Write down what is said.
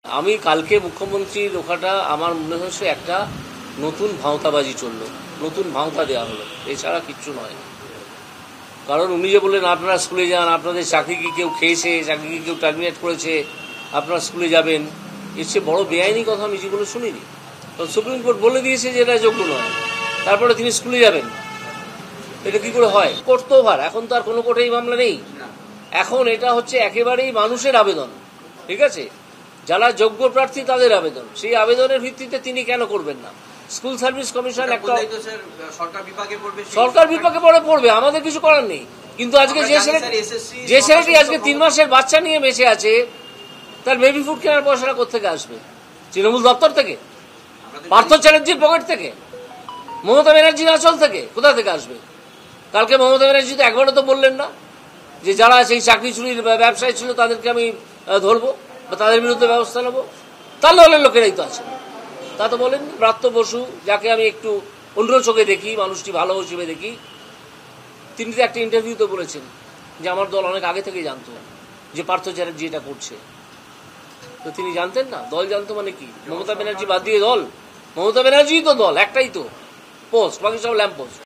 আমি কালকে মুখ্যমন্ত্রীর ওখানটা আমার মনে হচ্ছে একটা নতুন ভাঁওতাবাজি চললো, নতুন ভাঁওতা দেওয়া হলো, এছাড়া কিচ্ছু নয়। কারণ উনি যে বললেন আপনারা স্কুলে যান, আপনাদের চাকরি কি কেউ খেয়েছে, চাকরি কি কেউ টার্মিনেট করেছে, আপনারা স্কুলে যাবেন, এর চেয়ে বড় বেআইনি কথা আমি জীবনে শুনিনি। কারণ সুপ্রিম কোর্ট বলে দিয়েছে যে এটা যোগ্য নয়, তারপরে তিনি স্কুলে যাবেন, এটা কি করে হয়? কোর্ট তো ওভার, এখন তো আর কোনো কোর্টে এই মামলা নেই। এখন এটা হচ্ছে একেবারেই মানুষের আবেদন, ঠিক আছে? যারা যোগ্য প্রার্থী তাদের আবেদন, সেই আবেদনের ভিত্তিতে তিনি কেন করবেন না? স্কুল সার্ভিস কমিশন একটা সরকার বিপাকে পড়বে, আমাদের কিছু করার নেই। কিন্তু আজকে যে ছেলেটি আজকে 3 মাসের বাচ্চা নিয়ে বেঁচে আছে, তার বেবি ফুড কেনার পয়সাটা কোথেকে আসবে? তৃণমূল দপ্তর থেকে, পার্থ চ্যাটার্জির পকেট থেকে, মমতা ব্যানার্জির আঁচল থেকে? কোথা থেকে আসবে? কালকে মমতা ব্যানার্জি তো একবারও তো বললেন না যে যারা সেই চাকরি চুরির ব্যবসায় ছিল তাদেরকে আমি ধরবো বা তাদের বিরুদ্ধে ব্যবস্থা নেবো। তার দলের লোকেরাই তো আছে, তা তো বলেননি। ব্রাত্য বসু, যাকে আমি একটু অন্য চোখে দেখি, মানুষটি ভালো হিসেবে দেখি, তিনি তো একটা ইন্টারভিউতে বলেছেন যে আমার দল অনেক আগে থেকে জানতো যে পার্থ চ্যাটার্জি এটা করছে। তো তিনি জানতেন না? দল জানতো মানে কি? মমতা ব্যানার্জি বাদ দিয়ে দল? মমতা ব্যানার্জি তো দল, একটাই তো পোস্ট, বাকি সব ল্যাম্প পোস্ট।